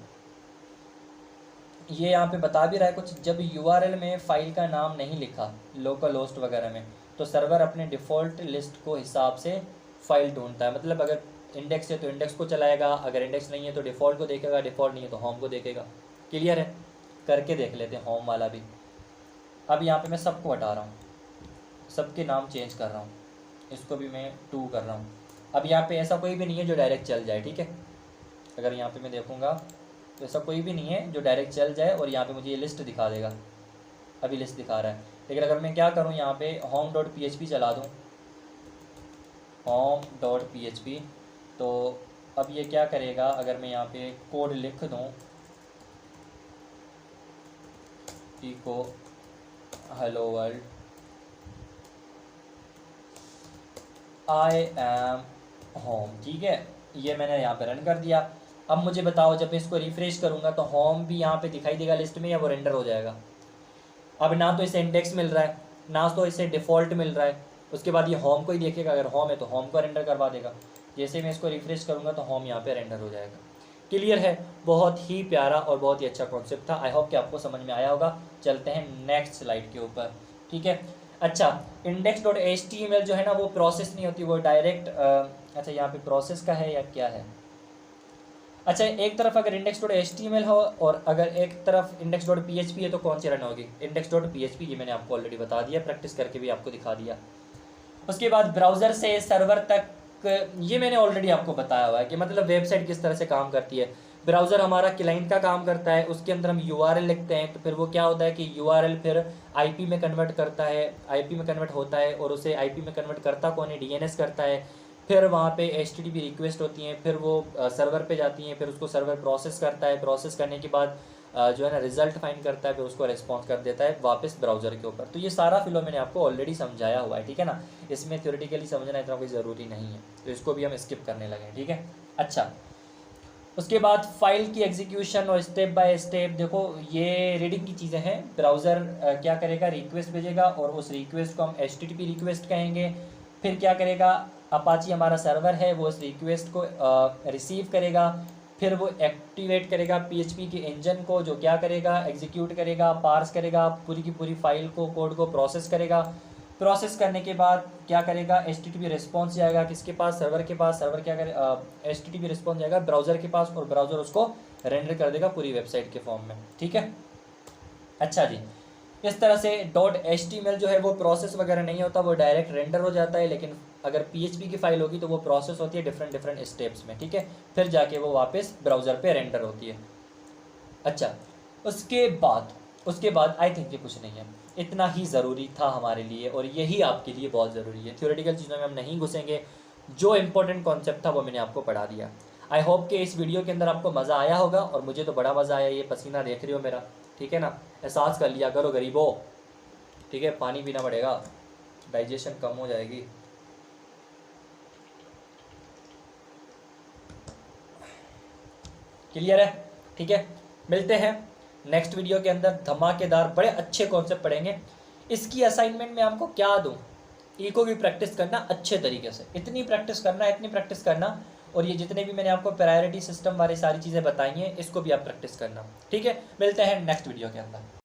ये यहाँ पे बता भी रहा है कुछ, जब URL में फ़ाइल का नाम नहीं लिखा लोकल होस्ट वगैरह में तो सर्वर अपने डिफ़ॉल्ट लिस्ट को हिसाब से फ़ाइल ढूंढता है। मतलब अगर इंडेक्स है तो इंडेक्स को चलाएगा, अगर इंडेक्स नहीं है तो डिफ़ॉल्ट को देखेगा, डिफ़ॉल्ट नहीं है तो होम को देखेगा। क्लियर है, करके देख लेते हैं होम वाला भी। अब यहाँ पे मैं सबको हटा रहा हूँ, सबके नाम चेंज कर रहा हूँ, इसको भी मैं 2 कर रहा हूँ। अब यहाँ पे ऐसा कोई भी नहीं है जो डायरेक्ट चल जाए, ठीक है। अगर यहाँ पे मैं देखूँगा तो ऐसा कोई भी नहीं है जो डायरेक्ट चल जाए और यहाँ पे मुझे ये लिस्ट दिखा देगा, अभी लिस्ट दिखा रहा है। लेकिन अगर मैं क्या करूँ, यहाँ पे home.php चला दूँ, home.php, तो अब ये क्या करेगा, अगर मैं यहाँ पे कोड लिख दूँ echo hello world I am home, ठीक है, ये मैंने यहाँ पे रन कर दिया। अब मुझे बताओ जब मैं इसको रिफ्रेश करूँगा तो होम भी यहाँ पे दिखाई देगा लिस्ट में या वो रेंडर हो जाएगा। अब ना तो इसे इंडेक्स मिल रहा है ना तो इसे डिफ़ॉल्ट मिल रहा है, उसके बाद ये होम को ही देखेगा, अगर होम है तो होम को रेंडर करवा देगा। जैसे मैं इसको रिफ्रेश करूँगा तो होम यहाँ पे रेंडर हो जाएगा। क्लियर है, बहुत ही प्यारा और बहुत ही अच्छा कॉन्सेप्ट था। आई होप कि आपको समझ में आया होगा। चलते हैं नेक्स्ट स्लाइड के ऊपर, ठीक है। अच्छा, index.html जो है ना वो प्रोसेस नहीं होती, वो डायरेक्ट अच्छा यहाँ पे प्रोसेस का है या क्या है। अच्छा, एक तरफ अगर index.html हो और अगर एक तरफ index.php है तो कौन सी रन होगी, index.php। ये मैंने आपको ऑलरेडी बता दिया, प्रैक्टिस करके भी आपको दिखा दिया। उसके बाद ब्राउज़र से सर्वर तक ये मैंने ऑलरेडी आपको बताया हुआ है कि मतलब वेबसाइट किस तरह से काम करती है। ब्राउज़र हमारा क्लाइंट का काम करता है, उसके अंदर हम यूआरएल लिखते हैं, तो फिर वो क्या होता है कि यूआरएल फिर आईपी में कन्वर्ट करता है, आईपी में कन्वर्ट होता है, और उसे आईपी में कन्वर्ट करता कौन है, डीएनएस करता है। फिर वहाँ पे एचटीटीपी रिक्वेस्ट होती हैं, फिर वो सर्वर पे जाती हैं, फिर उसको सर्वर प्रोसेस करता है, प्रोसेस करने के बाद जो है ना रिजल्ट फाइंड करता है, फिर उसको रिस्पॉन्स कर देता है वापस ब्राउज़र के ऊपर। तो ये सारा फ्लो मैंने आपको ऑलरेडी समझाया हुआ है, ठीक है ना। इसमें थ्योरेटिकली समझना इतना कोई ज़रूरी नहीं है, तो इसको भी हम स्किप करने लगे, ठीक है। अच्छा, उसके बाद फाइल की एग्जीक्यूशन और स्टेप बाय स्टेप, देखो ये रीडिंग की चीज़ें हैं। ब्राउज़र क्या करेगा, रिक्वेस्ट भेजेगा और उस रिक्वेस्ट को हम एचटीटीपी रिक्वेस्ट कहेंगे। फिर क्या करेगा, अपाची हमारा सर्वर है, वो उस रिक्वेस्ट को रिसीव करेगा, फिर वो एक्टिवेट करेगा पीएचपी के इंजन को, जो क्या करेगा, एग्जीक्यूट करेगा, पार्स करेगा, पूरी की पूरी फाइल को, कोड को प्रोसेस करेगा। प्रोसेस करने के बाद क्या करेगा, एचटीटीपी रिस्पॉन्स जाएगा किसके पास, सर्वर के पास। सर्वर क्या करे, एचटीटीपी रिस्पॉन्स जाएगा ब्राउज़र के पास, और ब्राउज़र उसको रेंडर कर देगा पूरी वेबसाइट के फॉर्म में, ठीक है। अच्छा जी, इस तरह से .html जो है वो प्रोसेस वगैरह नहीं होता, वो डायरेक्ट रेंडर हो जाता है। लेकिन अगर PHP की फाइल होगी तो वो प्रोसेस होती है डिफरेंट डिफरेंट स्टेप्स में, ठीक है। फिर जाके वो वापस ब्राउज़र पे रेंडर होती है। अच्छा, उसके बाद आई थिंक ये कुछ नहीं है, इतना ही ज़रूरी था हमारे लिए, और यही आपके लिए बहुत ज़रूरी है। थ्योरेटिकल चीज़ों में हम नहीं घुसेंगे, जो इंपॉर्टेंट कॉन्सेप्ट था वो मैंने आपको पढ़ा दिया। आई होप कि इस वीडियो के अंदर आपको मज़ा आया होगा, और मुझे तो बड़ा मज़ा आया। ये पसीना देख रहे हो मेरा, ठीक है ना। एहसास कर लिया करो गरीबों, ठीक है। पानी पीना पड़ेगा, डाइजेशन कम हो जाएगी। क्लियर है, ठीक है। मिलते हैं नेक्स्ट वीडियो के अंदर, धमाकेदार बड़े अच्छे कॉन्सेप्ट पढ़ेंगे। इसकी असाइनमेंट में आपको क्या दूं, इको की प्रैक्टिस करना अच्छे तरीके से, इतनी प्रैक्टिस करना, और ये जितने भी मैंने आपको प्रायोरिटी सिस्टम वाली सारी चीज़ें बताई हैं, इसको भी आप प्रैक्टिस करना, ठीक है। मिलते हैं नेक्स्ट वीडियो के अंदर।